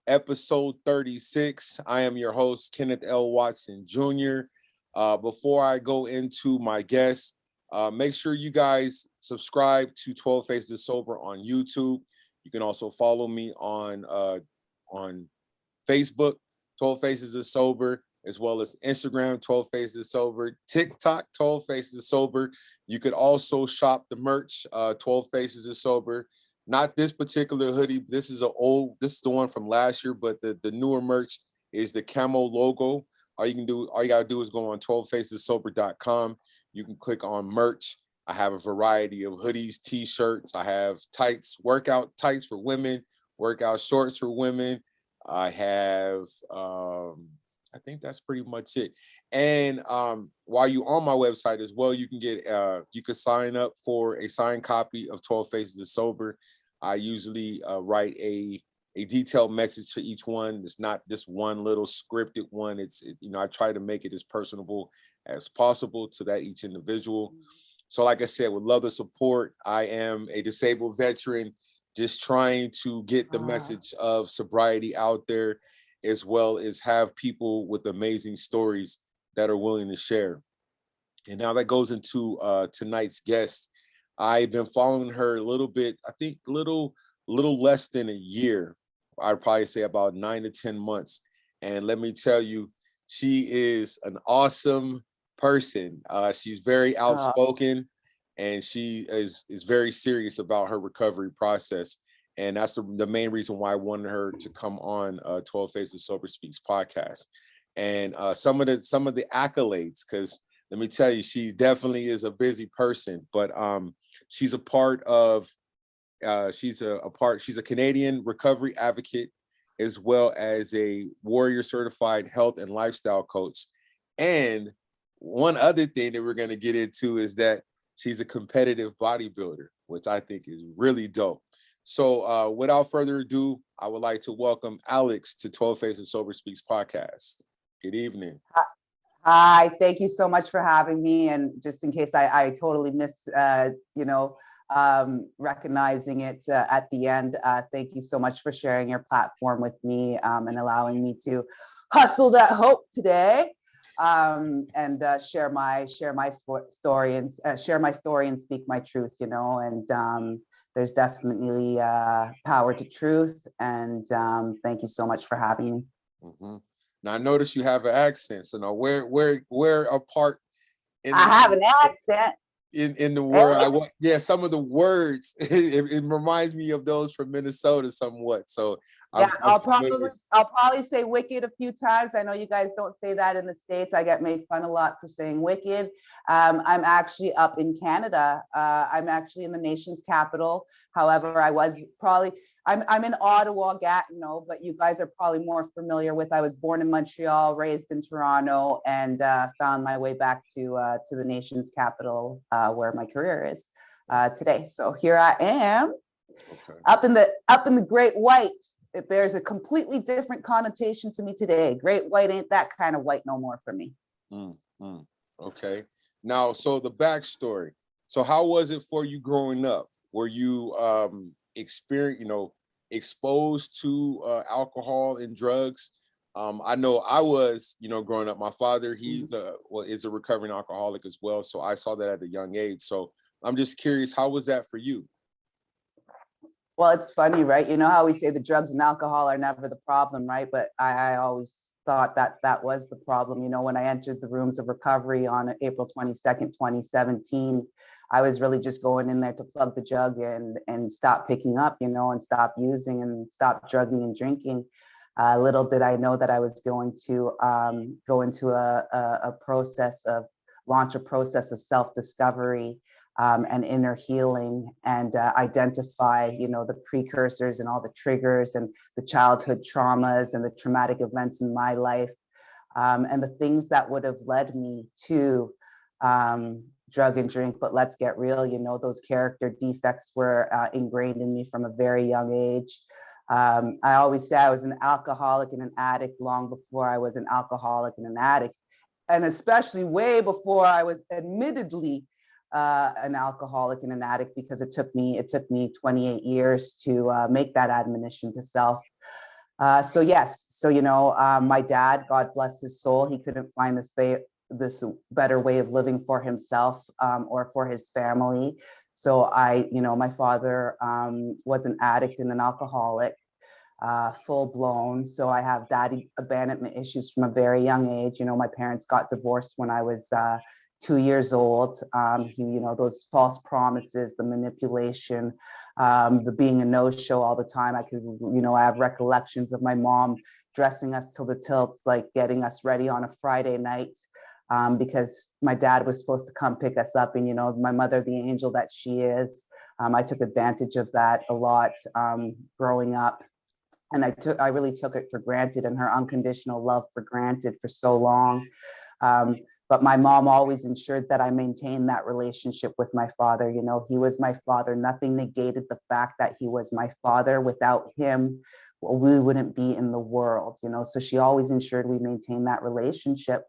episode 36. I am your host, Kenneth L. Watson Jr. Before I go into my guest, make sure you guys subscribe to 12 Faces Sober on YouTube. You can also follow me on Facebook, 12 Faces is Sober, as well as Instagram, 12 Faces Sober, TikTok, 12 Faces Sober. You could also shop the merch, 12 Faces is Sober. Not this particular hoodie. This is the one from last year, but the newer merch is the camo logo. All you gotta do is go on 12facessober.com. You can click on merch. I have a variety of hoodies, t-shirts. I have tights, workout tights for women, workout shorts for women. I have I think that's pretty much it. And while you're on my website as well, you can sign up for a signed copy of 12 Faces of Sober. I usually write a detailed message for each one. It's not just one little scripted one. I try to make it as personable as possible to that each individual. So like I said, would love the support. I am a disabled veteran, just trying to get the message of sobriety out there, as well as have people with amazing stories that are willing to share. And now that goes into tonight's guest. I've been following her a little bit, I think little less than a year. I'd probably say about 9 to 10 months. And let me tell you, she is an awesome person. She's very outspoken, and she is very serious about her recovery process. And that's the main reason why I wanted her to come on 12 Faces Sober Speaks podcast. And some of the accolades, because let me tell you, she definitely is a busy person, but she's a part of she's a Canadian recovery advocate, as well as a warrior certified health and lifestyle coach. And one other thing that we're going to get into is that she's a competitive bodybuilder, which I think is really dope. So without further ado, I would like to welcome Alex to 12 Faces Sober Speaks podcast. Good evening. Hi, thank you so much for having me. And just in case I totally miss, recognizing it at the end, thank you so much for sharing your platform with me and allowing me to hustle that hope today and share my story and share my story and speak my truth, and there's definitely power to truth. And thank you so much for having me. Mm-hmm. Now I notice you have an accent. So now where apart in I have an accent in the word. Some of the words it reminds me of those from Minnesota somewhat. So yeah, I'll probably say wicked a few times. I know you guys don't say that in the States. I get made fun a lot for saying wicked. I'm actually up in Canada. I'm actually in the nation's capital. However, I'm in Ottawa, Gatineau, but you guys are probably more familiar with. I was born in Montreal, raised in Toronto, and found my way back to the nation's capital, where my career is today. So here I am, up in the Great White. There's a completely different connotation to me today. Great White ain't that kind of white no more for me. Okay. Now, so the backstory. So how was it for you growing up? Were you exposed to alcohol and drugs? I know I was, growing up. My father, is a recovering alcoholic as well. So I saw that at a young age. So I'm just curious, how was that for you? Well, it's funny, right? You know how we say the drugs and alcohol are never the problem, right? But I always thought that was the problem. When I entered the rooms of recovery on April 22nd, 2017, I was really just going in there to plug the jug and stop picking up, and stop using and stop drugging and drinking. Little did I know that I was going to go into launch a process of self-discovery and inner healing, and identify, the precursors and all the triggers and the childhood traumas and the traumatic events in my life, and the things that would have led me to drug and drink. But let's get real, those character defects were ingrained in me from a very young age. I always say I was an alcoholic and an addict long before I was an alcoholic and an addict, and especially way before I was admittedly an alcoholic and an addict, because it took me 28 years to make that admonition to self. So yes, so my dad, God bless his soul, he couldn't find this better way of living for himself, or for his family. So my father was an addict and an alcoholic, full blown. So I have daddy abandonment issues from a very young age. My parents got divorced when I was 2 years old. Those false promises, the manipulation, the being a no-show all the time. I have recollections of my mom dressing us till the tilts, like getting us ready on a Friday night, because my dad was supposed to come pick us up. And, my mother, the angel that she is, I took advantage of that a lot growing up. And I really took it for granted, and her unconditional love for granted for so long. But my mom always ensured that I maintained that relationship with my father. He was my father. Nothing negated the fact that he was my father. Without him, we wouldn't be in the world. So she always ensured we maintain that relationship.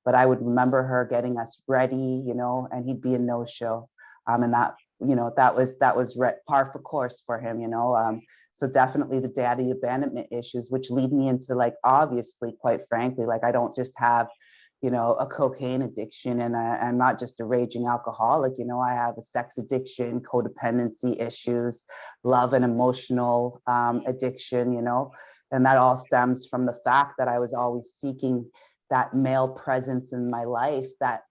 But I would remember her getting us ready, and he'd be a no-show. And that was par for course for him. So definitely the daddy abandonment issues, which lead me into, like, obviously, quite frankly, like, I don't just have, a cocaine addiction, and I'm not just a raging alcoholic. I have a sex addiction, codependency issues, love and emotional addiction, and that all stems from the fact that I was always seeking that male presence in my life, that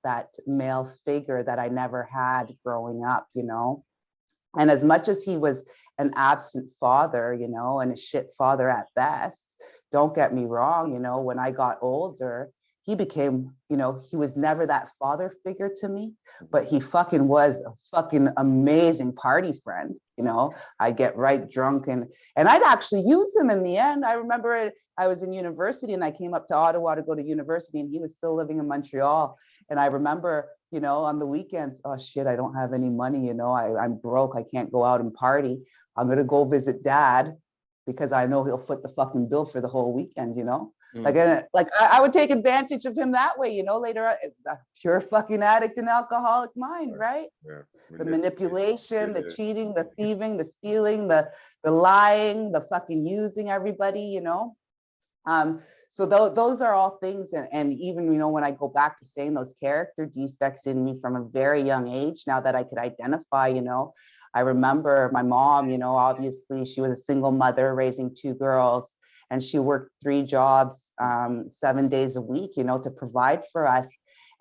male figure that I never had growing up. And as much as he was an absent father, and a shit father at best, don't get me wrong, when I got older, he became, he was never that father figure to me, but he fucking was a fucking amazing party friend. I get right drunk, and I'd actually use him in the end. I remember I was in university, and I came up to Ottawa to go to university, and he was still living in Montreal. And I remember, on the weekends, oh shit, I don't have any money, I'm broke, I can't go out and party. I'm gonna go visit dad because I know he'll foot the fucking bill for the whole weekend. I would take advantage of him that way, later on, a pure fucking addict and alcoholic mind, right? Yeah. The manipulation, the cheating, the thieving, the stealing, the lying, the fucking using everybody. So those are all things, and even when I go back to saying those character defects in me from a very young age, now that I could identify, I remember my mom, obviously she was a single mother raising two girls, and she worked 3 jobs, 7 days a week, to provide for us.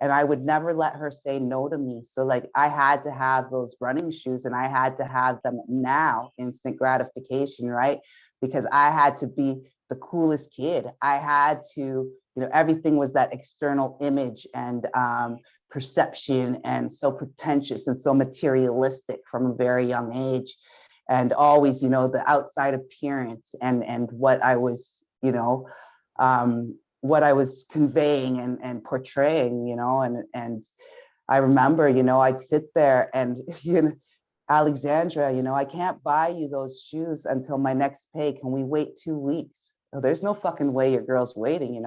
And I would never let her say no to me. So, like, I had to have those running shoes, and I had to have them now, instant gratification, right? Because I had to be the coolest kid. I had to, everything was that external image and perception, and so pretentious and so materialistic from a very young age. And always, the outside appearance and what I was, what I was conveying and portraying, and I remember, I'd sit there and, Alexandra, I can't buy you those shoes until my next pay. Can we wait 2 weeks? Oh, there's no fucking way your girl's waiting,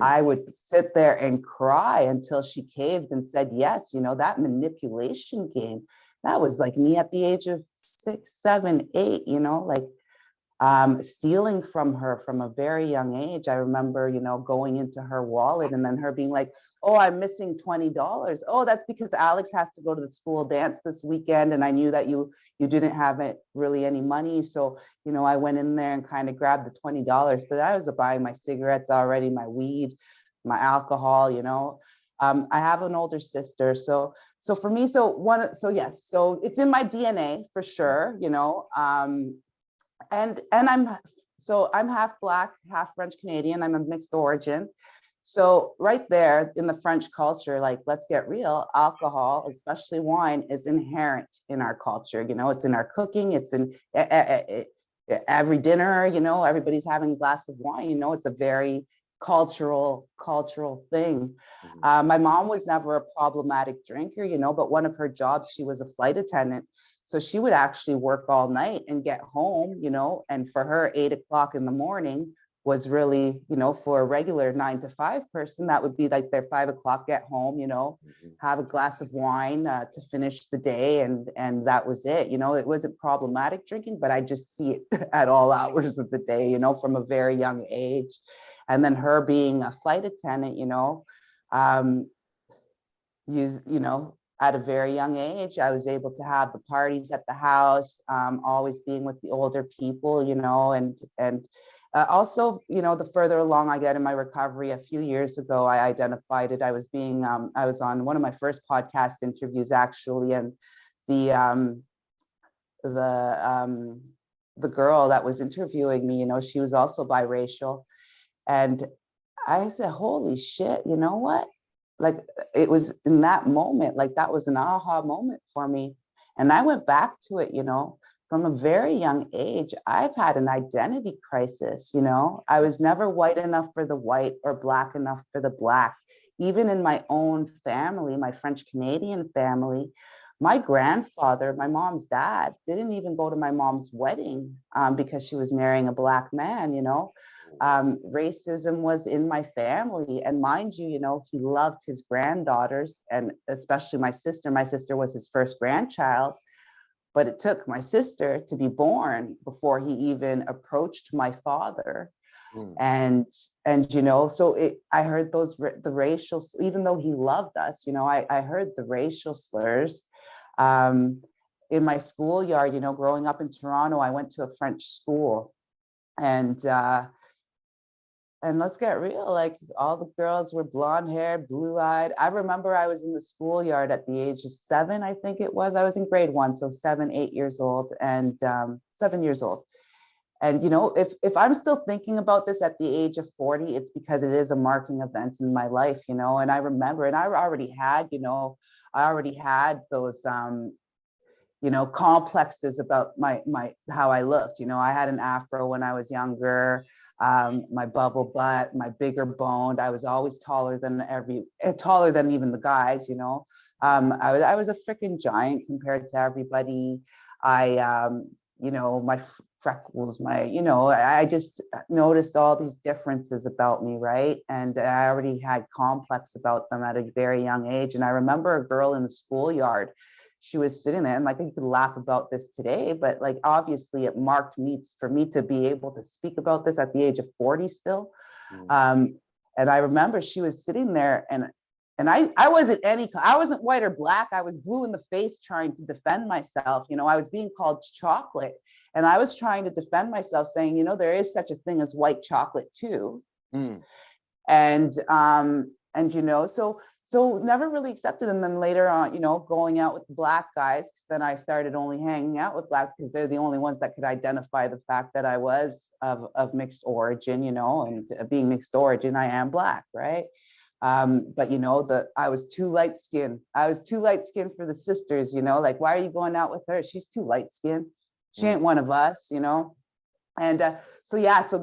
I would sit there and cry until she caved and said yes. That manipulation game, that was like me at the age of 6, 7, 8, stealing from her from a very young age. I remember, going into her wallet and then her being like, oh, I'm missing $20. Oh, that's because Alex has to go to the school dance this weekend. And I knew that you didn't have really any money. So, I went in there and kind of grabbed the $20, but I was buying my cigarettes already, my weed, my alcohol, I have an older sister. So for me, yes, so it's in my DNA for sure, and I'm half Black, half French Canadian. I'm a mixed origin. So right there in the French culture, like, let's get real, alcohol, especially wine, is inherent in our culture. It's in our cooking. It's in every dinner. Everybody's having a glass of wine. It's a very cultural thing. My mom was never a problematic drinker, but one of her jobs, she was a flight attendant. So she would actually work all night and get home, and for her, 8 o'clock in the morning was really, you know, for a regular 9 to 5 person, that would be like their 5 o'clock get home, you know, have a glass of wine to finish the day, and that was it. You know, it wasn't problematic drinking, but I just see it at all hours of the day, you know, from a very young age. And then her being a flight attendant, you know, you know, at a very young age, I was able to have the parties at the house, always being with the older people, you know, and also, you know, the further along I get in my recovery, a few years ago, I identified it. I was on one of my first podcast interviews actually, and the um, the girl that was interviewing me, you know, she was also biracial, and I said, "Holy shit, you know what?" Like, it was in that moment, like that was an aha moment for me. And I went back to it, you know, from a very young age. I've had an identity crisis, you know. I was never white enough for the white or black enough for the black. Even in my own family, my French Canadian family, my grandfather, my mom's dad, didn't even go to my mom's wedding because she was marrying a black man, you know. Racism was in my family, and mind you, you know, he loved his granddaughters, and especially my sister. My sister was his first grandchild, but it took my sister to be born before he even approached my father. And you know, so I heard the racial, even though he loved us, you know, I heard the racial slurs in my schoolyard. You know, growing up in Toronto, I went to a French school, and let's get real, like all the girls were blonde haired, blue eyed. I remember I was in the schoolyard at the age of 7, I think it was. I was in grade 1, so 7, 8 years old, and 7 years old. And, you know, if I'm still thinking about this at the age of 40, it's because it is a marking event in my life, you know. And I remember, and I already had, you know, those, you know, complexes about my how I looked. You know, I had an afro when I was younger, my bubble butt, my bigger boned. I was always taller than even the guys, you know. I was a freaking giant compared to everybody. You know, my freckles, you know, I just noticed all these differences about me, right? And I already had complex about them at a very young age. And I remember a girl in the schoolyard, she was sitting there, and like, you could laugh about this today, but like, obviously it marked me for me to be able to speak about this at the age of 40 still. And I remember she was sitting there, and I wasn't white or black. I was blue in the face trying to defend myself. You know, I was being called chocolate, and I was trying to defend myself, saying, you know, there is such a thing as white chocolate too. And you know, so never really accepted. And then later on, you know, going out with the black guys, because then I started only hanging out with black because they're the only ones that could identify the fact that I was of mixed origin, you know, and being mixed origin, I am black, right? But you know, I was too light skinned. I was too light skinned for the sisters, you know, like, why are you going out with her? She's too light skinned. She ain't one of us, you know? And so, yeah, so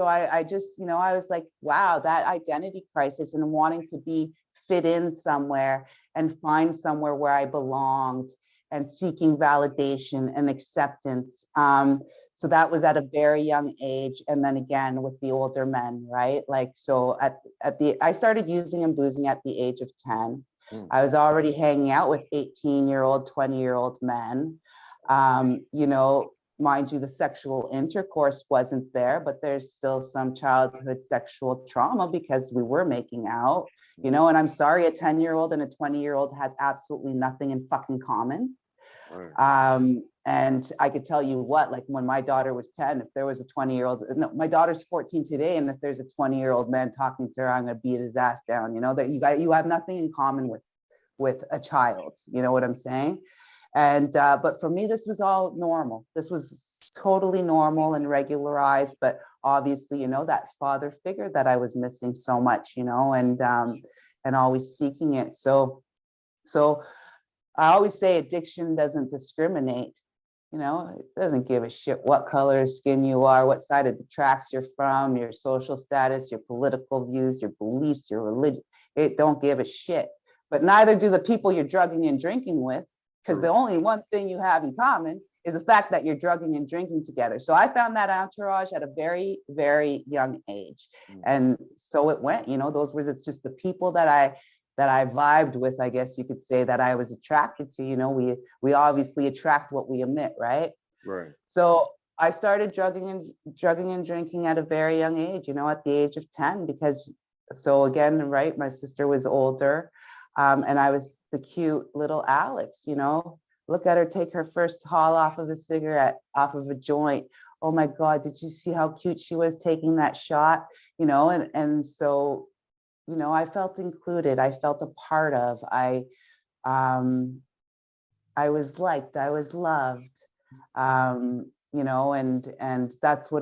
I just, you know, I was like, wow, that identity crisis and wanting to fit in somewhere and find somewhere where I belonged and seeking validation and acceptance. So that was at a very young age. And then again, with the older men, right? Like, so I started using and boozing at the age of 10. I was already hanging out with 18-year-old, 20-year-old men. You know, mind you, the sexual intercourse wasn't there, but there's still some childhood sexual trauma because we were making out, you know, and I'm sorry, a 10-year-old and a 20-year-old has absolutely nothing in fucking common. And I could tell you what, like, when my daughter was 10, if there was a 20-year-old, no, my daughter's 14 today, and if there's a 20-year-old man talking to her, I'm going to beat his ass down, you know, that you have nothing in common with a child, you know what I'm saying? And but for me, this was all normal. This was totally normal and regularized, but obviously, you know, that father figure that I was missing so much, you know, and always seeking it. So I always say addiction doesn't discriminate. You know, it doesn't give a shit what color of skin you are, what side of the tracks you're from, your social status, your political views, your beliefs, your religion. It don't give a shit. But neither do the people you're drugging and drinking with. Because the only one thing you have in common is the fact that you're drugging and drinking together. So I found that entourage at a very, very young age. And so it went, those were just the people that I vibed with, I guess you could say, that I was attracted to. We obviously attract what we emit, right? Right. So I started drugging and drinking at a very young age, at the age of 10, because so again, right, my sister was older, and I was the cute little Alex, look at her take her first haul off of a cigarette, off of a joint. Oh my God, did you see how cute she was taking that shot? And so, I felt included. I felt a part of. I was liked. I was loved. And that's what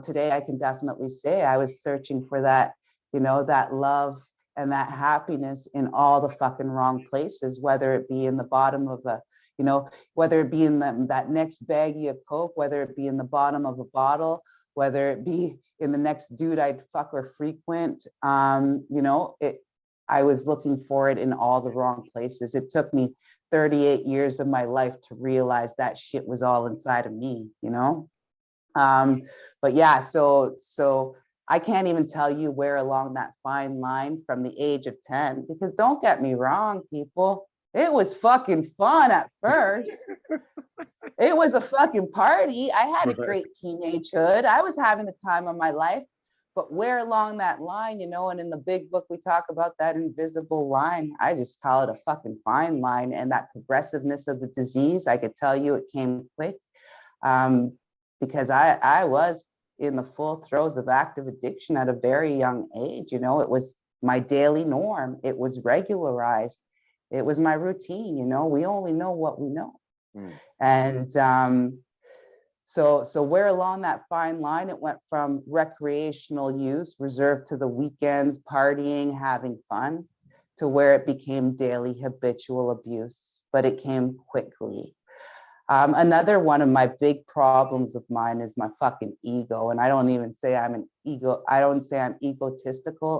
today I can definitely say I was searching for that, that love and that happiness in all the fucking wrong places, whether it be in the bottom of whether it be in that next baggie of Coke, whether it be in the bottom of a bottle, whether it be in the next dude I'd fuck or frequent. I was looking for it in all the wrong places. It took me 38 years of my life to realize that shit was all inside of me, but yeah, so I can't even tell you where along that fine line from the age of 10, because don't get me wrong, people, it was fucking fun at first. It was a fucking party. I had a great teenagehood. I was having the time of my life. But where along that line, and in the big book, we talk about that invisible line. I just call it a fucking fine line. And that progressiveness of the disease, I could tell you it came quick, because I was in the full throes of active addiction at a very young age. It was my daily norm. It was regularized. It was my routine. We only know what we know. And so where along that fine line, it went from recreational use reserved to the weekends, partying, having fun, to where it became daily habitual abuse, but it came quickly. Another one of my big problems of mine is my fucking ego. And I don't even say I'm egotistical.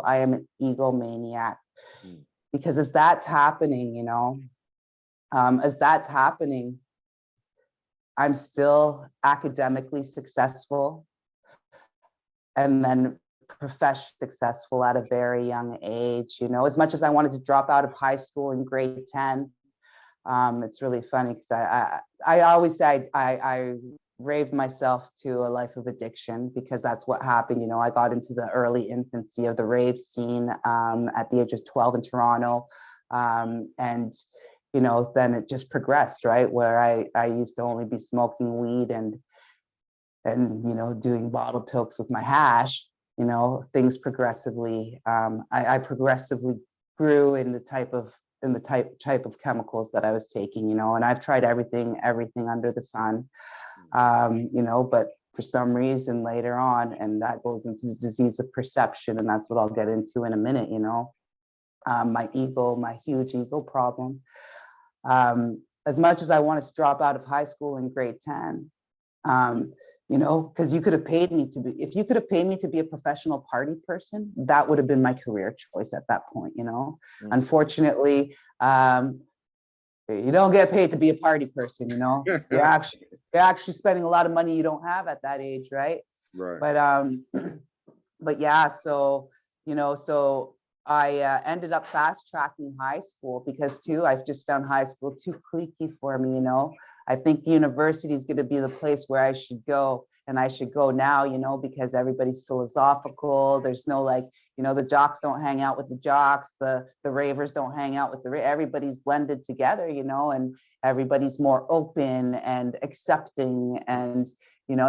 I am an egomaniac. Because as that's happening, I'm still academically successful and then professionally successful at a very young age. As much as I wanted to drop out of high school in grade 10, it's really funny because I always say I raved myself to a life of addiction, because that's what happened. I got into the early infancy of the rave scene at the age of 12 in Toronto. And then it just progressed, right? Where I used to only be smoking weed and doing bottle tokes with my hash. Things progressively, I progressively grew in the type of chemicals that I was taking, and I've tried everything under the sun, but for some reason later on, and that goes into the disease of perception, and that's what I'll get into in a minute, my ego, my huge ego problem. As much as I wanted to drop out of high school in grade 10, because if you could have paid me to be a professional party person, that would have been my career choice at that point. Unfortunately, you don't get paid to be a party person. You're actually spending a lot of money you don't have at that age, right? Right. But yeah, so I ended up fast tracking high school because I've just found high school too cliquey for me. I think university is going to be the place where I should go, and I should go now, because everybody's philosophical. There's no the jocks don't hang out with the jocks, the ravers don't hang out with everybody's blended together, and everybody's more open and accepting. And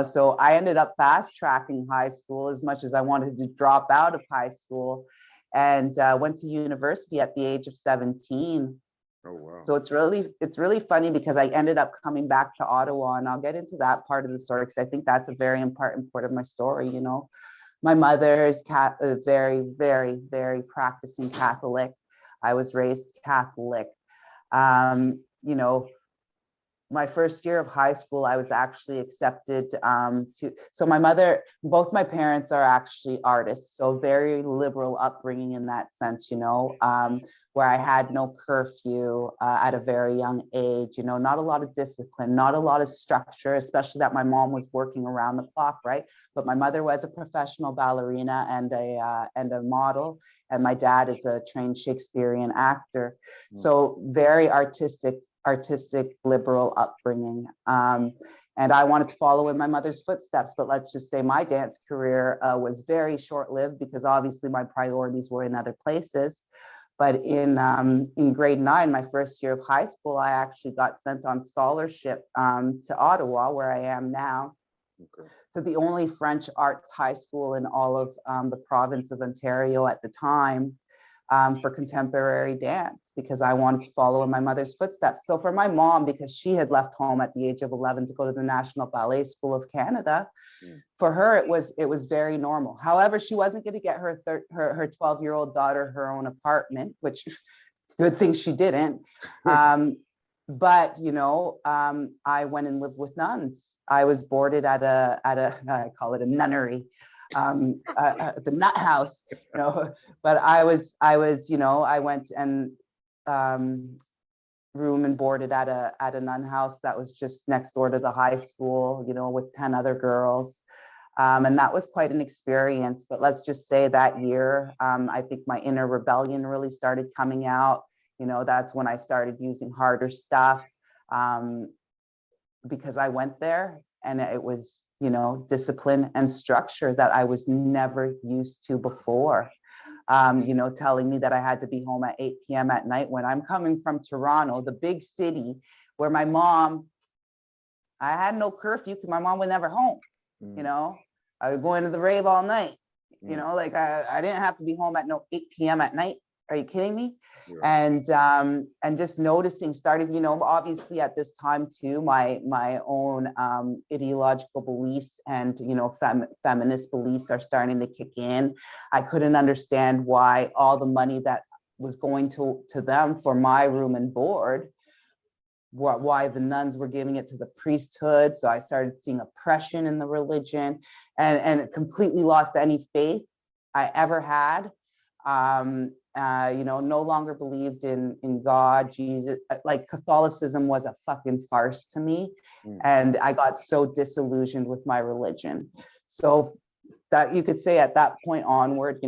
so I ended up fast tracking high school as much as I wanted to drop out of high school, and went to university at the age of 17. Oh, wow. So it's really funny because I ended up coming back to Ottawa, and I'll get into that part of the story because I think that's a very important part of my story. My mother is a very, very, very practicing Catholic. I was raised Catholic. my first year of high school, I was actually accepted so both my parents are actually artists, so very liberal upbringing in that sense, where I had no curfew at a very young age, not a lot of discipline, not a lot of structure, especially that my mom was working around the clock, right? But my mother was a professional ballerina and a model, and my dad is a trained Shakespearean actor. So very artistic liberal upbringing. And I wanted to follow in my mother's footsteps, but let's just say my dance career was very short-lived because obviously my priorities were in other places. But in grade 9, my first year of high school, I actually got sent on scholarship to Ottawa, where I am now, to the only French arts high school in all of the province of Ontario at the time, for contemporary dance, because I wanted to follow in my mother's footsteps. So for my mom, because she had left home at the age of 11 to go to the National Ballet School of Canada, for her it was very normal. However, she wasn't going to get her 12-year-old daughter her own apartment, which good thing she didn't. But I went and lived with nuns. I was boarded at a I call it a nunnery, the nut house, but I went and room and boarded at a nun house that was just next door to the high school, with 10 other girls. And that was quite an experience. But let's just say that year, I think my inner rebellion really started coming out. That's when I started using harder stuff, because I went there and it was, discipline and structure that I was never used to before. Telling me that I had to be home at 8 p.m. at night when I'm coming from Toronto, the big city where I had no curfew because my mom was never home. I was going to the rave all night, I didn't have to be home at 8 p.m. at night. Are you kidding me? Yeah. And just noticing, obviously at this time too, my own ideological beliefs and feminist beliefs are starting to kick in. I couldn't understand why all the money that was going to them for my room and board, why the nuns were giving it to the priesthood. So I started seeing oppression in the religion, and completely lost any faith I ever had. No longer believed in God, Jesus. Like Catholicism was a fucking farce to me. And I got so disillusioned with my religion. So that you could say at that point onward,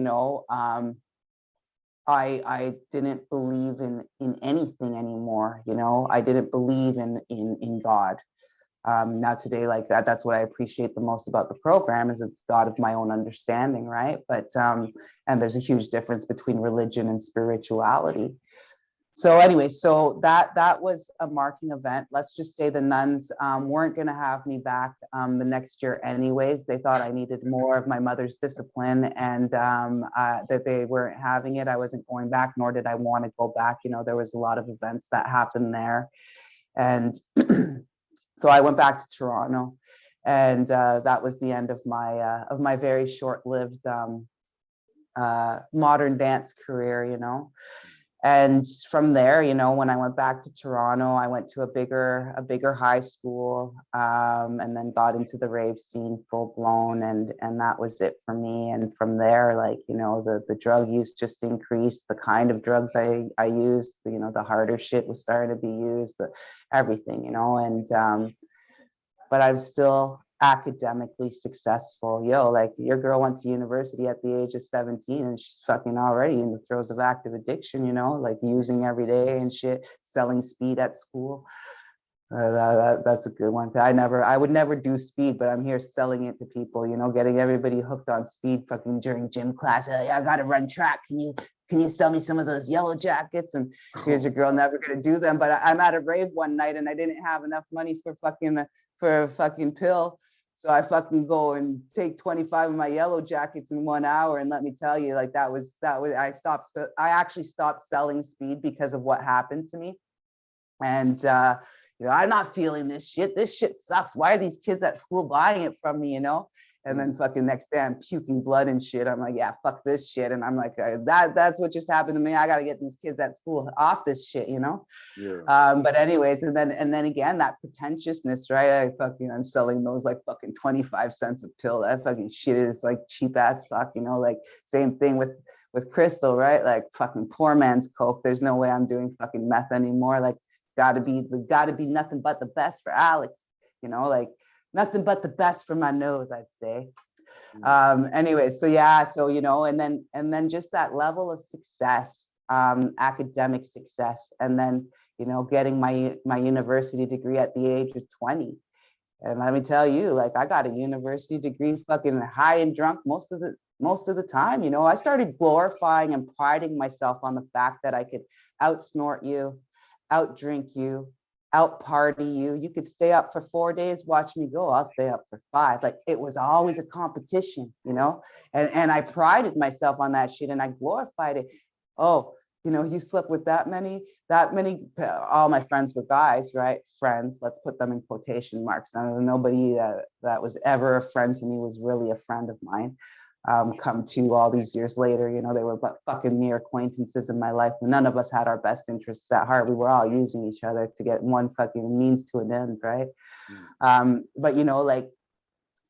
I didn't believe in anything anymore. I didn't believe in God. Now today, like that's what I appreciate the most about the program, is it's God of my own understanding, right? But and there's a huge difference between religion and spirituality. So anyway, so that was a marking event. Let's just say the nuns weren't going to have me back the next year anyways. They thought I needed more of my mother's discipline, and that they weren't having it. I wasn't going back, nor did I want to go back. There was a lot of events that happened there. And so I went back to Toronto, and that was the end of my very short-lived modern dance career, And from there, when I went back to Toronto, I went to a bigger high school, and then got into the rave scene full blown, and that was it for me. And from there, the drug use just increased. The kind of drugs I used, the harder shit was starting to be used, everything, and but I was still academically successful. Like your girl went to university at the age of 17 and she's fucking already in the throes of active addiction, like using every day and shit, selling speed at school. That's a good one. I would never do speed, but I'm here selling it to people, getting everybody hooked on speed fucking during gym class. I gotta run track. Can you sell me some of those yellow jackets? And here's your girl never gonna do them. But I'm at a rave one night and I didn't have enough money for a fucking pill. So I fucking go and take 25 of my yellow jackets in 1 hour. And let me tell you, like that was, I actually stopped selling speed because of what happened to me. And, You know, I'm not feeling this shit. This shit sucks. Why are these kids at school buying it from me, you know? And then fucking next day I'm puking blood and shit. I'm like, yeah, fuck this shit. And I'm like, that's what just happened to me. I got to get these kids at school off this shit, you know? Yeah. But anyways, and then again, that pretentiousness, right? I'm selling those like fucking 25 cents a pill. That fucking shit is like cheap as fuck, you know, like same thing with crystal, right? Like fucking poor man's coke. There's no way I'm doing fucking meth anymore. Like gotta be nothing but the best for Alex, you know, like nothing but the best for my nose, I'd say. Anyway, so yeah, so you know, and then just that level of success, academic success, and then you know, getting my university degree at the age of 20. And let me tell you, like I got a university degree fucking high and drunk most of the time. You know, I started glorifying and priding myself on the fact that I could out snort you, out drink you, out party you. You could stay up for 4 days, watch me go. I'll stay up for 5. Like it was always a competition, you know, and I prided myself on that shit and I glorified it. Oh, you know, you slept with that many, all my friends were guys, right? Friends, let's put them in quotation marks. Nobody that was ever a friend to me was really a friend of mine. Come to all these years later, you know, they were but fucking mere acquaintances in my life. None of us had our best interests at heart. We were all using each other to get one fucking means to an end, right? But you know, like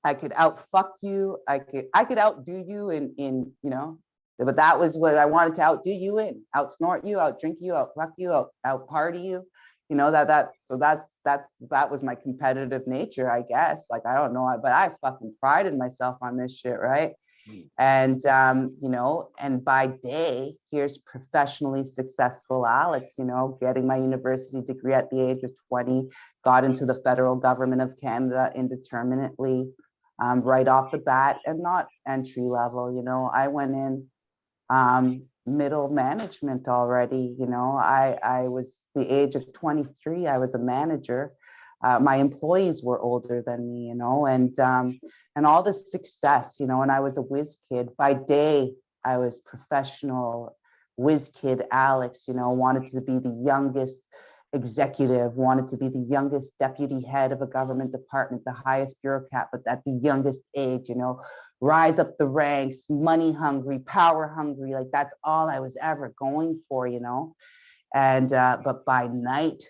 I could out fuck you, I could outdo you in you know, but that was what I wanted to outdo you in, out snort you, out drink you, out fuck you, out party you. You know, that was my competitive nature, I guess. Like I don't know, but I fucking prided myself on this shit, right? And you know, and by day, here's professionally successful Alex, you know, getting my university degree at the age of 20, got into the federal government of Canada indeterminately, right off the bat, and not entry level. You know, I went in middle management already. You know, I was the age of 23, I was a manager. My employees were older than me, you know, and all the success, you know, and I was a whiz kid. By day, I was professional whiz kid Alex, you know, wanted to be the youngest executive, wanted to be the youngest deputy head of a government department, the highest bureaucrat, but at the youngest age, you know, rise up the ranks, money hungry, power hungry. Like that's all I was ever going for, you know. And but by night,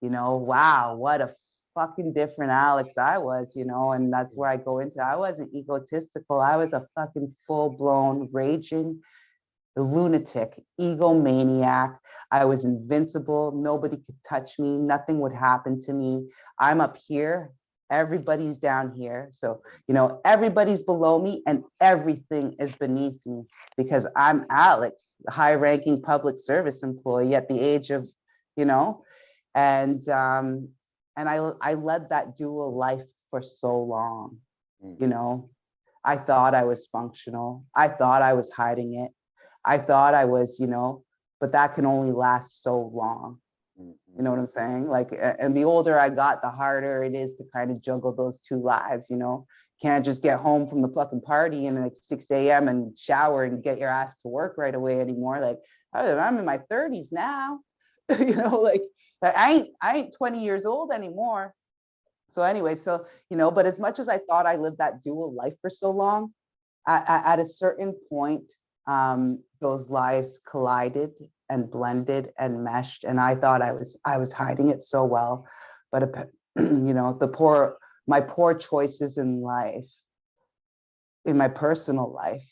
you know, wow, what a fucking different Alex I was, you know. And that's where I go into, I wasn't egotistical. I was a fucking full-blown raging lunatic, egomaniac. I was invincible. Nobody could touch me. Nothing would happen to me. I'm up here. Everybody's down here. So, you know, everybody's below me and everything is beneath me because I'm Alex, high ranking public service employee at the age of, you know, and I led that dual life for so long, you know. I thought I was functional. I thought I was hiding it. I thought I was, you know, but that can only last so long. You know what I'm saying? Like, and the older I got, the harder it is to kind of juggle those two lives, you know? Can't just get home from the fucking party and like 6 a.m. and shower and get your ass to work right away anymore. Like, I'm in my 30s now, you know, like I ain't 20 years old anymore. So anyway, so, you know, but as much as I thought I lived that dual life for so long, at a certain point, those lives collided and blended and meshed, and I thought I was hiding it so well, but you know, my poor choices in life, in my personal life,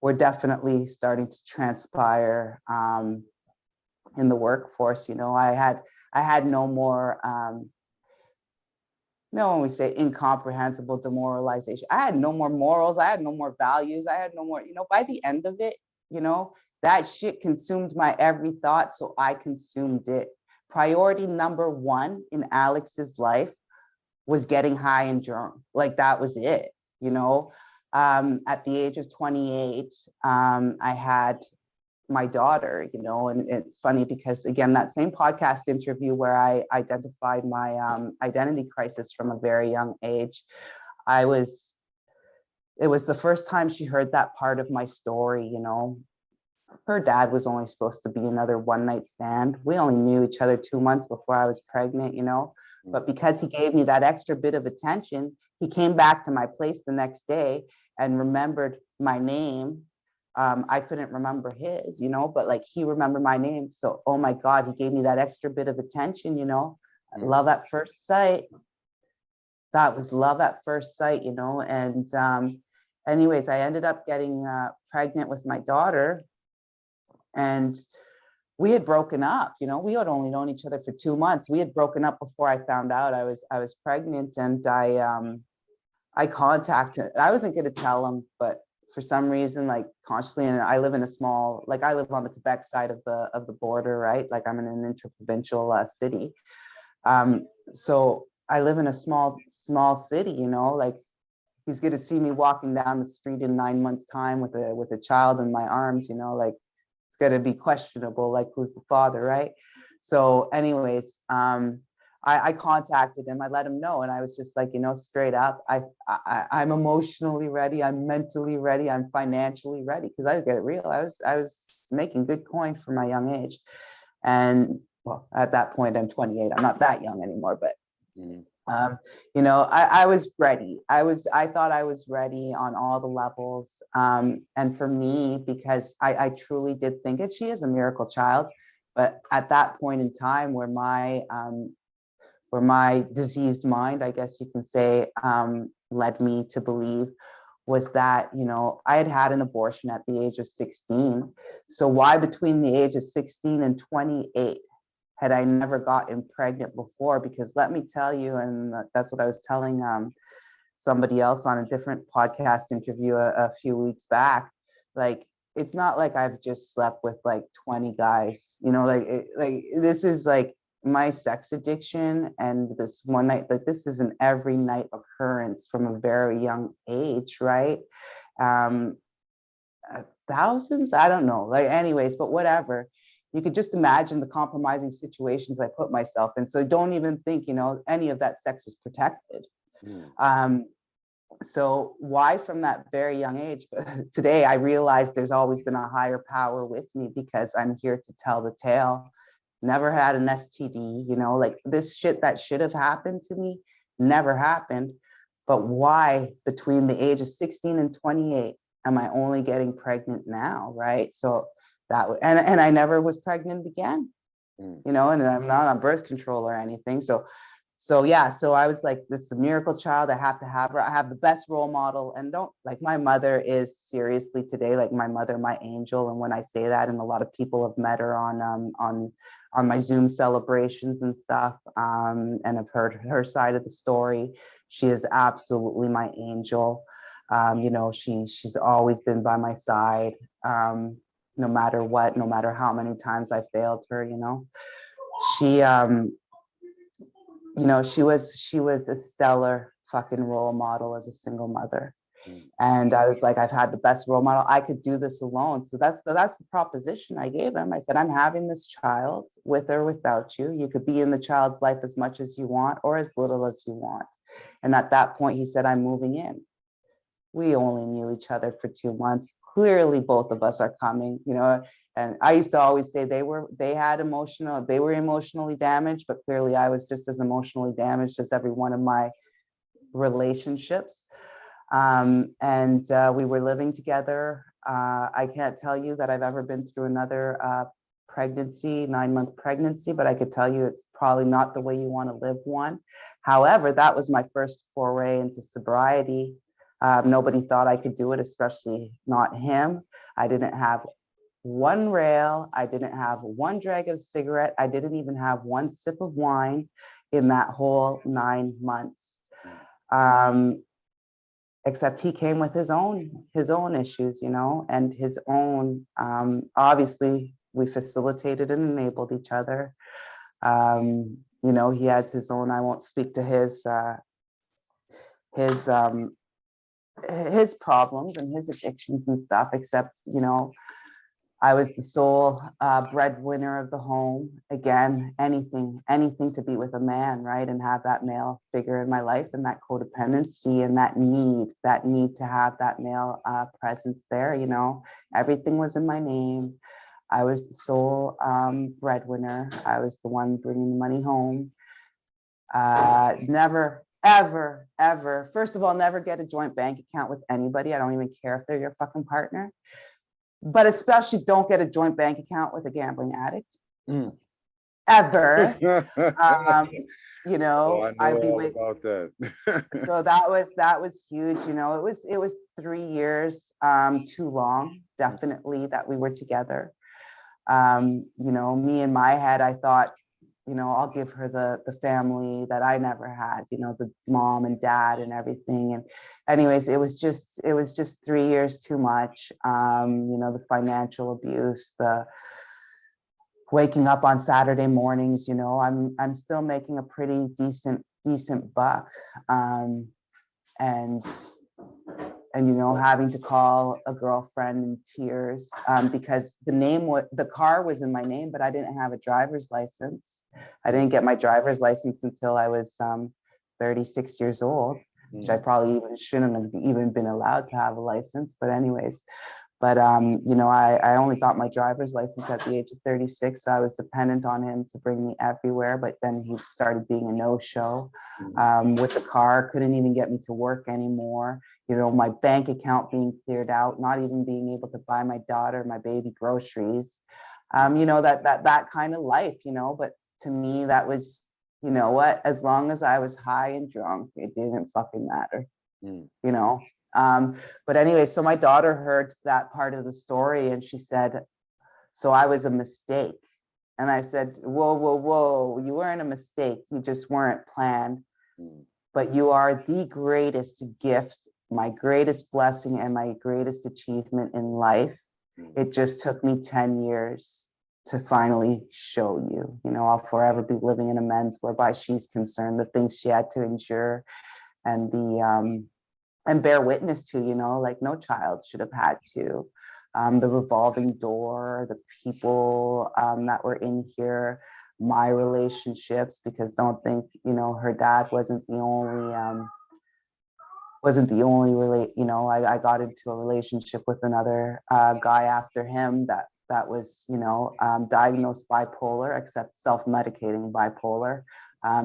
were definitely starting to transpire in the workforce. You know, I had no more. No, when we say incomprehensible demoralization, I had no more morals. I had no more values. I had no more, you know, by the end of it, you know, that shit consumed my every thought. So I consumed it. Priority number one in Alex's life was getting high and drunk. Like that was it, you know. At the age of 28, I had my daughter, you know, and it's funny because again, that same podcast interview where I identified my identity crisis from a very young age, it was the first time she heard that part of my story, you know. her dad was only supposed to be another one night stand. We only knew each other 2 months before I was pregnant, you know. But because he gave me that extra bit of attention, he came back to my place the next day and remembered my name. I couldn't remember his, you know, but like he remembered my name. So, oh my God, he gave me that extra bit of attention, you know. Love at first sight. That was love at first sight, you know. And anyways, I ended up getting pregnant with my daughter, and we had broken up, you know. We had only known each other for 2 months. We had broken up before I found out I was pregnant, and I contacted, I wasn't going to tell him, but for some reason, like consciously, and I live in a small, like I live on the Quebec side of the border, right? Like I'm in an interprovincial city. So I live in a small city, you know, like he's going to see me walking down the street in 9 months time with a child in my arms, you know, like it's going to be questionable, like who's the father, right? So anyways, I contacted him, I let him know, and I was just like, you know, straight up, I'm emotionally ready, I'm mentally ready, I'm financially ready, because I get real. I was making good coin for my young age. And well, at that point, I'm 28. I'm not that young anymore, but you know, I was ready. I thought I was ready on all the levels. And for me, because I truly did think it, she is a miracle child. But at that point in time where my diseased mind, I guess you can say, led me to believe, was that, you know, I had had an abortion at the age of 16. So why between the age of 16 and 28 had I never gotten pregnant before? Because let me tell you, and that's what I was telling somebody else on a different podcast interview a few weeks back, like, it's not like I've just slept with like 20 guys, you know, like this is like my sex addiction, and this one night, like this is an every night occurrence from a very young age, right? Thousands, I don't know, like anyways, but whatever. You could just imagine the compromising situations I put myself in. So don't even think, you know, any of that sex was protected. So why from that very young age? But today I realized there's always been a higher power with me, because I'm here to tell the tale. Never had an STD, you know, like this shit that should have happened to me never happened. But why between the age of 16 and 28 am I only getting pregnant now, right? So that, and I never was pregnant again, you know, and I'm not on birth control or anything. So yeah, so I was like, this is a miracle child. I have to have her. I have the best role model. And don't, like, my mother is seriously today, like my mother, my angel. And when I say that, and a lot of people have met her on my Zoom celebrations and stuff, and have heard her side of the story. She is absolutely my angel. You know, she's always been by my side, no matter what, no matter how many times I failed her, you know. She, you know, she was a stellar fucking role model as a single mother. And I was like, I've had the best role model. I could do this alone. So that's the proposition I gave him. I said, I'm having this child with or without you. You could be in the child's life as much as you want or as little as you want. And at that point, he said, I'm moving in. We only knew each other for 2 months. Clearly, both of us are coming, you know. And I used to always say they were emotionally damaged, but clearly I was just as emotionally damaged as every one of my relationships. And we were living together. I can't tell you that I've ever been through another pregnancy, 9-month pregnancy, but I could tell you it's probably not the way you want to live one. However, that was my first foray into sobriety. Nobody thought I could do it, especially not him. I didn't have one rail. I didn't have one drag of cigarette. I didn't even have one sip of wine in that whole 9 months. Except he came with his own issues, you know, and his own, obviously we facilitated and enabled each other. You know, he has his own, I won't speak to his problems and his addictions and stuff, except, you know, I was the sole breadwinner of the home. Again, anything to be with a man, right? And have that male figure in my life, and that codependency and that need to have that male presence there, you know, everything was in my name. I was the sole breadwinner. I was the one bringing the money home. Never, ever, ever, first of all, never get a joint bank account with anybody. I don't even care if they're your fucking partner. But especially don't get a joint bank account with a gambling addict. Ever. You know, Oh, I I'd know be all with, about that. so that was huge. You know, it was 3 years too long, definitely, that we were together. You know, me in my head, I thought, you know, I'll give her the family that I never had, you know, the mom and dad and everything. And anyways, it was just 3 years too much. You know, the financial abuse, the waking up on Saturday mornings, you know, I'm still making a pretty decent buck. And you know, having to call a girlfriend in tears because the car was in my name, but I didn't have a driver's license. I didn't get my driver's license until I was 36 years old, which I probably even shouldn't have even been allowed to have a license. But anyways, but you know, I only got my driver's license at the age of 36. So I was dependent on him to bring me everywhere. But then he started being a no-show with the car, couldn't even get me to work anymore. You know, my bank account being cleared out, not even being able to buy my daughter, my baby groceries. You know, that kind of life, you know, but to me, that was, you know what, as long as I was high and drunk, it didn't fucking matter, you know? But anyway, so my daughter heard that part of the story and she said, so I was a mistake. And I said, whoa, you weren't a mistake. You just weren't planned, but you are the greatest gift, my greatest blessing and my greatest achievement in life. It just took me 10 years to finally show you, you know, I'll forever be living in amends whereby she's concerned, the things she had to endure and and bear witness to, you know, like no child should have had to. The revolving door, the people that were in here, my relationships, because don't think, you know, her dad wasn't the only you know, I got into a relationship with another guy after him that was, you know, diagnosed bipolar, except self-medicating bipolar.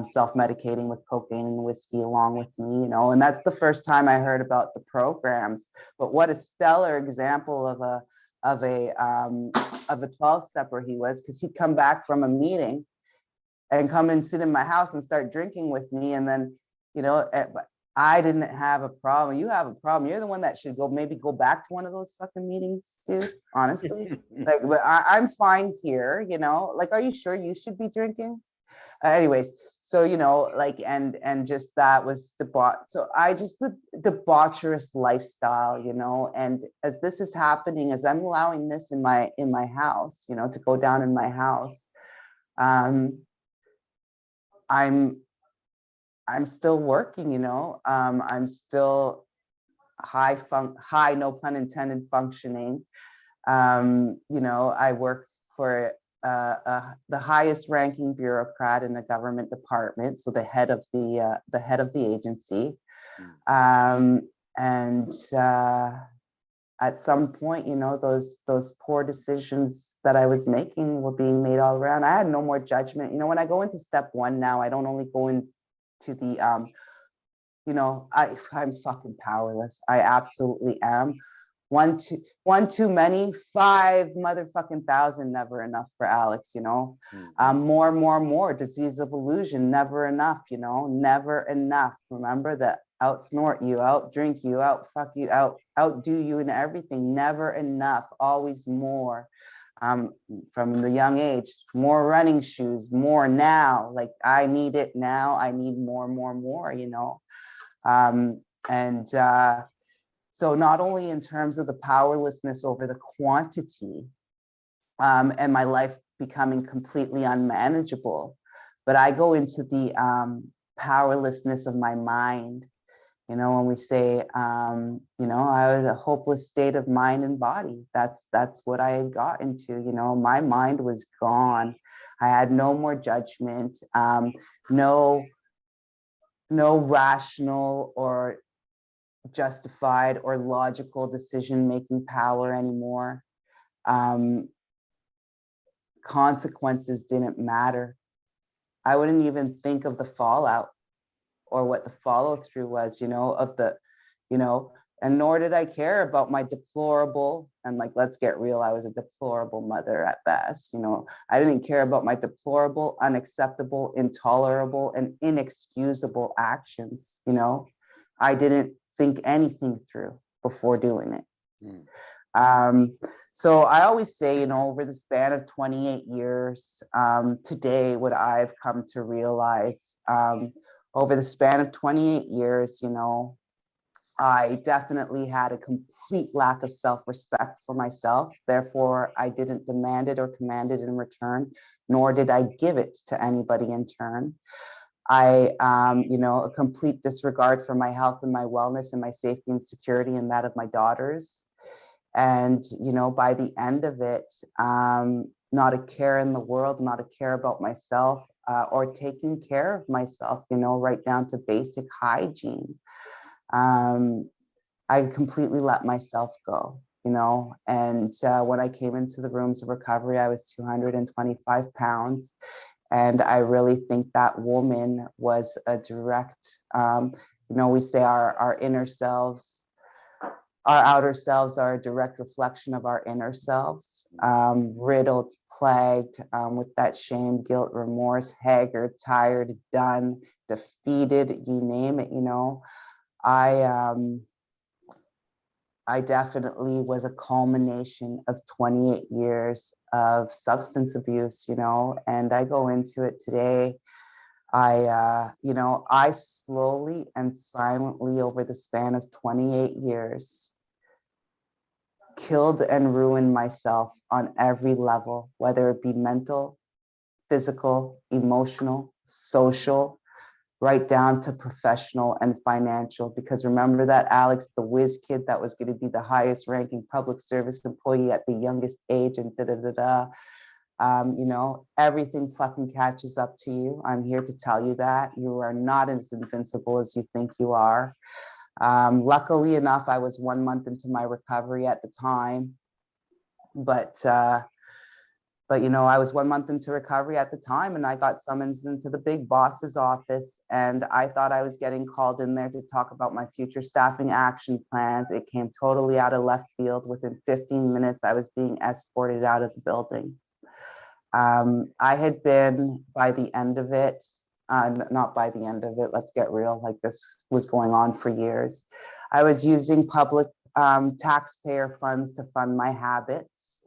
Self-medicating with cocaine and whiskey along with me, you know, and that's the first time I heard about the programs. But what a stellar example of a 12-stepper he was, because he'd come back from a meeting and come and sit in my house and start drinking with me. And then, you know, I didn't have a problem. You have a problem. You're the one that should maybe go back to one of those fucking meetings, dude. Honestly, like, but I'm fine here, you know. Like, are you sure you should be drinking? Anyways, so you know, like, and just that was so I just the debaucherous lifestyle, you know. And as this is happening, as I'm allowing this in my house, you know, to go down in my house, I'm still working, you know. I'm still high, no pun intended, functioning. You know, I work for the highest ranking bureaucrat in a government department, so the head of the agency. And at some point, you know, those poor decisions that I was making were being made all around. I had no more judgment. You know, when I go into step one now, I don't only go into the you know, I'm fucking powerless. I absolutely am. One too many, 5 motherfucking thousand, never enough for Alex, you know. More, disease of illusion, never enough, you know, never enough. Remember that out snort you, out drink you, out fuck you, outdo you in everything, never enough, always more. From the young age, more running shoes, more now, like I need it now, I need more, you know. So not only in terms of the powerlessness over the quantity and my life becoming completely unmanageable, but I go into the powerlessness of my mind You know, when we say, you know, I was a hopeless state of mind and body. That's what I had got into. You know, my mind was gone. I had no more judgment, no rational or justified or logical decision-making power anymore. Consequences didn't matter. I wouldn't even think of the fallout or what the follow through was, you know, of the, you know, and nor did I care about my deplorable, and like, let's get real, I was a deplorable mother at best, you know, I didn't care about my deplorable, unacceptable, intolerable, and inexcusable actions, you know, I didn't think anything through before doing it. So I always say, you know, over the span of 28 years, today, what I've come to realize, over the span of 28 years, you know, I definitely had a complete lack of self-respect for myself. Therefore, I didn't demand it or command it in return, nor did I give it to anybody in turn. I, you know, a complete disregard for my health and my wellness and my safety and security and that of my daughters. And, you know, by the end of it, not a care in the world, not a care about myself, or taking care of myself, you know, right down to basic hygiene. I completely let myself go, you know, and when I came into the rooms of recovery, I was 225 pounds. And I really think that woman was a direct, you know, we say our inner selves, our outer selves are a direct reflection of our inner selves, riddled, plagued with that shame, guilt, remorse, haggard, tired, done, defeated, you name it, you know. I definitely was a culmination of 28 years of substance abuse, you know, and I go into it today. You know, I slowly and silently over the span of 28 years killed and ruined myself on every level, whether it be mental, physical, emotional, social, right down to professional and financial. Because remember that Alex, the whiz kid that was going to be the highest ranking public service employee at the youngest age and you know, everything fucking catches up to you. I'm here to tell you that you are not as invincible as you think you are. Luckily enough, I was 1 month into my recovery at the time, but you know, I was 1 month into recovery at the time, and I got summons into the big boss's office, and I thought I was getting called in there to talk about my future staffing action plans. It came totally out of left field. Within 15 minutes, I was being escorted out of the building. I had been, by the end of it, not by the end of it, let's get real, like this was going on for years. I was using public taxpayer funds to fund my habits.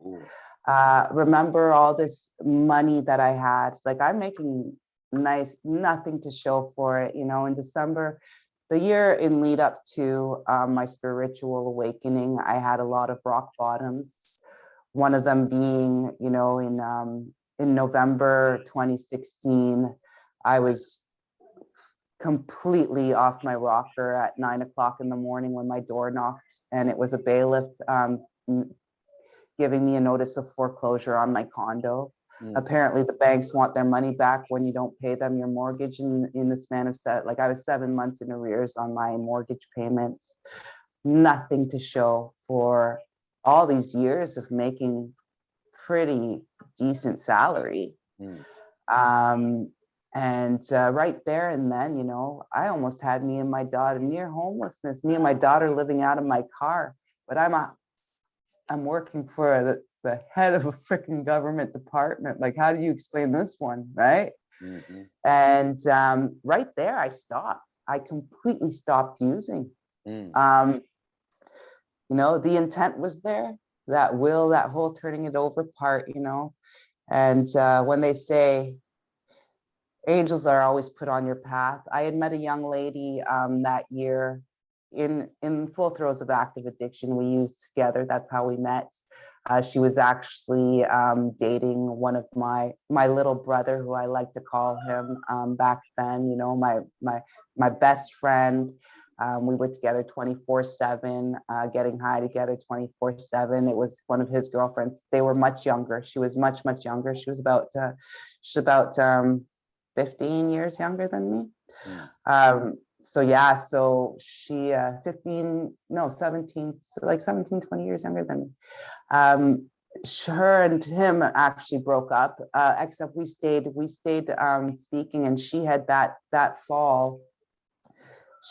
Remember all this money that I had, like I'm making nothing to show for it, you know. In December, the year in lead up to my spiritual awakening, I had a lot of rock bottoms. One of them being, you know, in November 2016, I was completely off my rocker at 9 o'clock in the morning when my door knocked, and it was a bailiff giving me a notice of foreclosure on my condo. Apparently the banks want their money back when you don't pay them your mortgage in the span of like I was 7 months in arrears on my mortgage payments. Nothing to show for all these years of making pretty decent salary. And right there and then, you know, I almost had me and my daughter near homelessness, me and my daughter living out of my car. But I'm working for the head of a freaking government department. Like, how do you explain this one, right? And right there, I stopped. I completely stopped using. You know, the intent was there, that will, that whole turning it over part, you know. And when they say angels are always put on your path, I had met a young lady that year in full throes of active addiction. We used together, that's how we met. She was actually dating one of my little brother, who I like to call him back then, you know, my best friend. We were together 24/7, getting high together 24/7. It was one of his girlfriends. They were much younger. She was much, much younger. She was about 15 years younger than me. So yeah, so she 15, no, 17, so like 17, 20 years younger than me. Her and him actually broke up, except we stayed speaking, and she had that fall,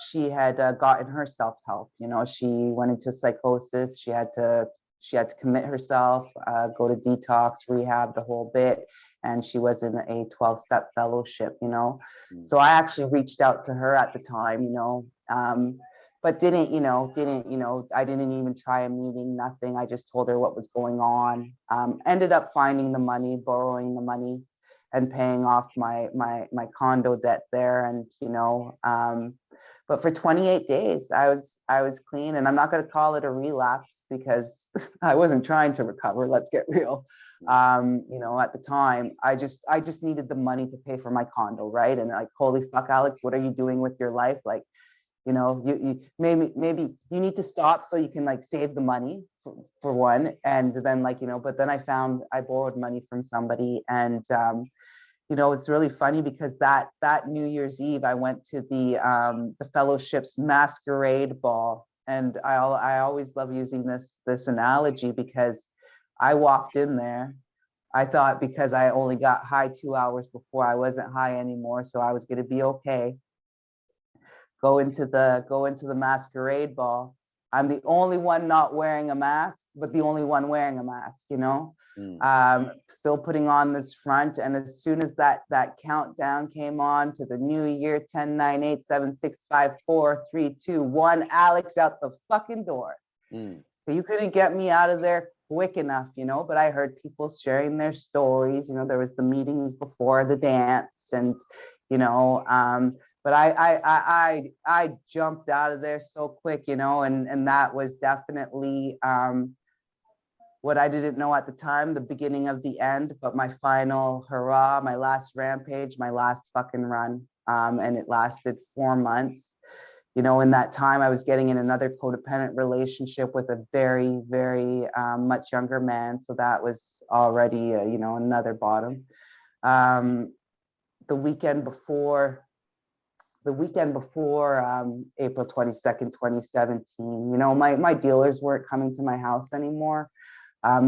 she had gotten her self-help. You know, she went into psychosis. She had to commit herself, go to detox, rehab, the whole bit. And she was in a 12-step fellowship, you know. So I actually reached out to her at the time, you know, but didn't, I didn't even try a meeting, nothing. I just told her what was going on. Ended up finding the money, borrowing the money, and paying off my condo debt there. And, but for 28 days, I was clean, and I'm not going to call it a relapse because I wasn't trying to recover. Let's get real. At the time, I just needed the money to pay for my condo, right? And like, holy fuck, Alex, what are you doing with your life? Like, you maybe you need to stop so you can like save the money for one, and then like, but then I borrowed money from somebody, and it's really funny because that New Year's Eve, I went to the fellowship's masquerade ball. And I always love using this analogy because I walked in there. I thought because I only got high 2 hours before, I wasn't high anymore. So I was going to be okay. Go into the masquerade ball. I'm the only one not wearing a mask, but the only one wearing a mask, still putting on this front. And as soon as that countdown came on to the new year, 10, 9, 8, 7, 6, 5, 4, 3, 2, 1, Alex out the fucking door. So you couldn't get me out of there quick enough, but I heard people sharing their stories. There was the meetings before the dance, and but I jumped out of there so quick, and that was definitely what I didn't know at the time, the beginning of the end, but my final hurrah, my last rampage, my last fucking run. And it lasted 4 months. In that time, I was getting in another codependent relationship with a very, very much younger man. So that was already, another bottom. The weekend before April 22nd, 2017, my dealers weren't coming to my house anymore.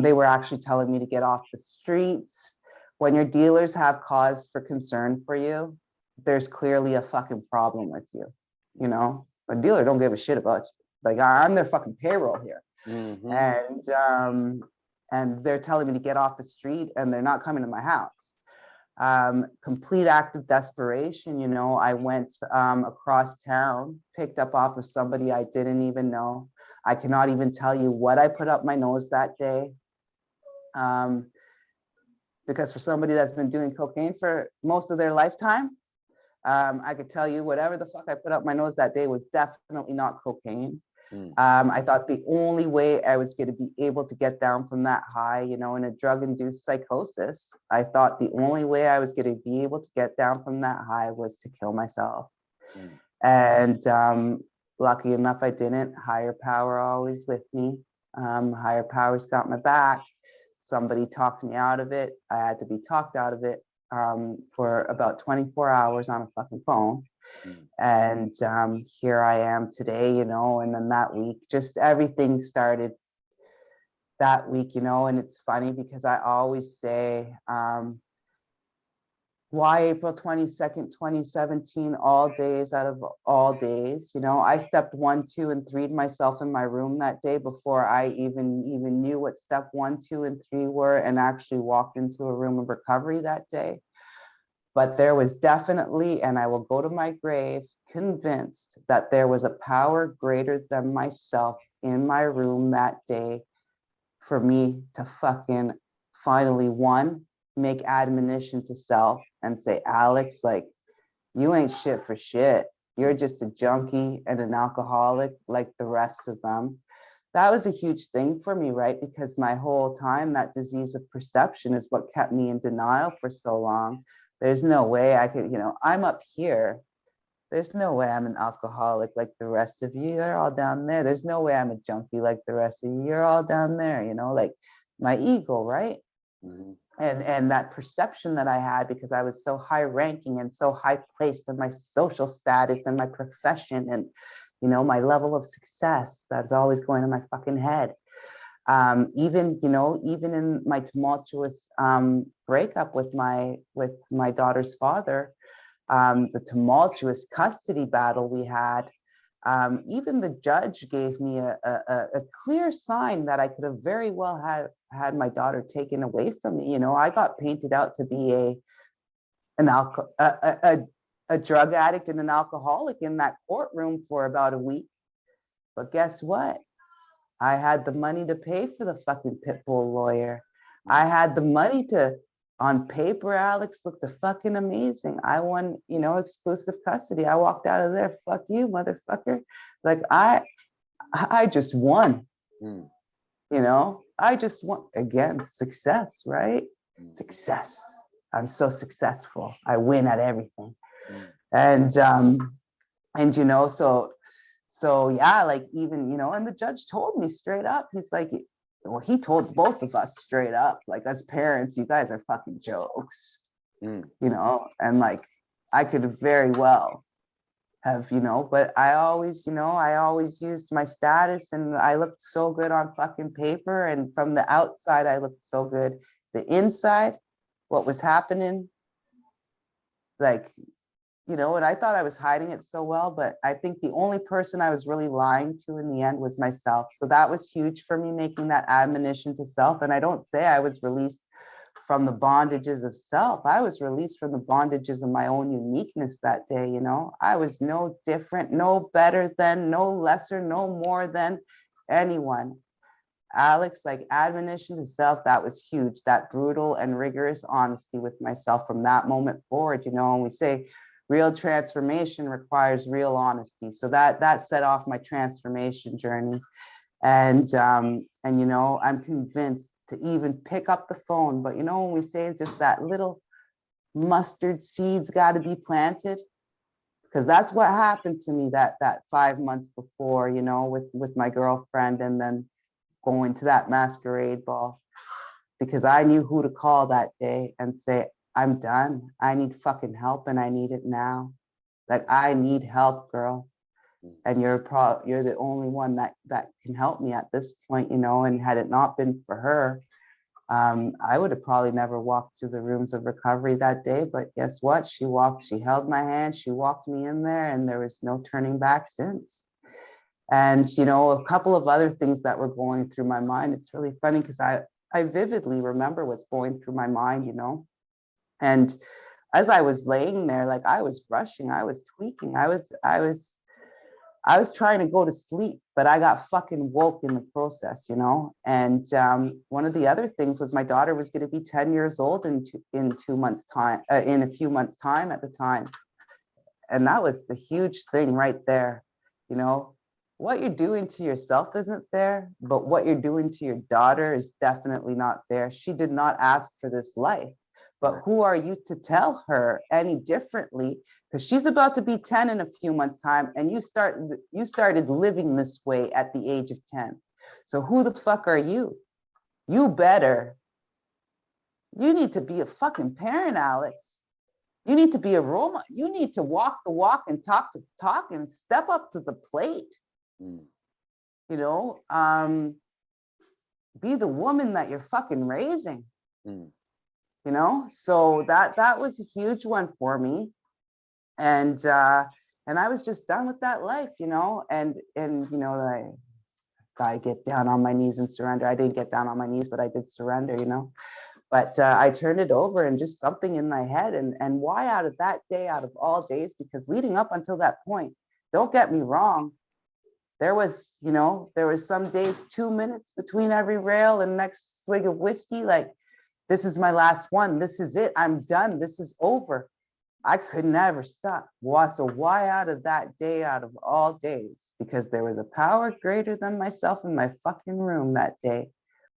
They were actually telling me to get off the streets. When your dealers have cause for concern for you, there's clearly a fucking problem with you. A dealer don't give a shit about you. Like, I'm their fucking payroll here. And they're telling me to get off the street, and they're not coming to my house. Complete act of desperation. I went across town, picked up off of somebody I didn't even know. I cannot even tell you what I put up my nose that day. Because for somebody that's been doing cocaine for most of their lifetime, I could tell you whatever the fuck I put up my nose that day was definitely not cocaine. I thought the only way I was going to be able to get down from that high, in a drug-induced psychosis, I thought the only way I was going to be able to get down from that high was to kill myself. And lucky enough, I didn't. Higher power always with me. Higher powers got my back. Somebody talked me out of it. I had to be talked out of it for about 24 hours on a fucking phone. And here I am today, and then that week, just everything started that week, and it's funny because I always say, why April 22nd, 2017, all days out of all days? I stepped 1, 2, and 3'd myself in my room that day before I even knew what step 1, 2, and 3 were, and actually walked into a room of recovery that day. But there was definitely, and I will go to my grave convinced that there was a power greater than myself in my room that day for me to fucking finally, one, make admonition to self and say, Alex, like, you ain't shit for shit. You're just a junkie and an alcoholic like the rest of them. That was a huge thing for me, right? Because my whole time, that disease of perception is what kept me in denial for so long. There's no way I could, I'm up here There's no way I'm an alcoholic like the rest of you. You're all down there. There's no way I'm a junkie like the rest of you. You're all down there, you know, like my ego, right? Mhm. And that perception that I had because I was so high ranking and so high placed in my social status and my profession and, you know, my level of success that's always going in my fucking head. Even, you know, even in my tumultuous breakup with my daughter's father, the tumultuous custody battle we had, even the judge gave me a clear sign that I could have very well had my daughter taken away from me. You know, I got painted out to be a drug addict and an alcoholic in that courtroom for about a week. But guess what? I had the money to pay for the fucking pit bull lawyer. I had the money to, on paper, Alex looked fucking amazing. I won, you know, exclusive custody. I walked out of there, fuck you, motherfucker. Like I just won, Mm. you know, I just won again, success, right? Mm. Success. I'm so successful. I win at everything. Mm. And you know, so yeah, like even, you know, and the judge told me straight up, he's like, well, he told both of us straight up, like as parents, you guys are fucking jokes, Mm. you know, and like I could very well have, you know, but I always, you know, I always used my status and I looked so good on fucking paper. And from the outside, I looked so good. The inside, what was happening, like, you know, and I thought I was hiding it so well, but I think the only person I was really lying to in the end was myself. So that was huge for me, making that admonition to self. And I don't say I was released from the bondages of self. I was released from the bondages of my own uniqueness that day. You know, I was no different, no better than, no lesser, no more than anyone. Alex, like admonition to self, that was huge. That brutal and rigorous honesty with myself from that moment forward, you know, and we say real transformation requires real honesty. So that set off my transformation journey. And you know, I'm convinced to even pick up the phone, but you know, when we say just that little mustard seeds got to be planted, because that's what happened to me that 5 months before, you know, with my girlfriend, and then going to that masquerade ball, because I knew who to call that day and say, I'm done. I need fucking help and I need it now. Like I need help, girl. And you're the only one that can help me at this point, you know. And had it not been for her, I would have probably never walked through the rooms of recovery that day. But guess what? She held my hand, she walked me in there, and there was no turning back since. And, you know, a couple of other things that were going through my mind. It's really funny because I vividly remember what's going through my mind, you know. And as I was laying there, like I was rushing, I was tweaking, I was trying to go to sleep, but I got fucking woke in the process, you know. And one of the other things was my daughter was going to be 10 years old in 2 months time, in a few months time at the time. And that was the huge thing right there, you know. What you're doing to yourself isn't fair, but what you're doing to your daughter is definitely not fair. She did not ask for this life, but who are you to tell her any differently? Because she's about to be 10 in a few months' time, and you started living this way at the age of 10. So who the fuck are you? You better. You need to be a fucking parent, Alex. You need to be a role model. You need to walk the walk and talk the talk and step up to the plate. Mm. You know, be the woman that you're fucking raising. Mm. You know, so that was a huge one for me, and I was just done with that life, you know, and you know, I get down on my knees and surrender. I didn't get down on my knees, but I did surrender, you know. But I turned it over, and just something in my head, and why out of that day, out of all days, because leading up until that point, don't get me wrong, there was, you know, there was some days 2 minutes between every rail and next swig of whiskey, like, this is my last one, this is it, I'm done, this is over. I could never stop. So why out of that day, out of all days? Because there was a power greater than myself in my fucking room that day.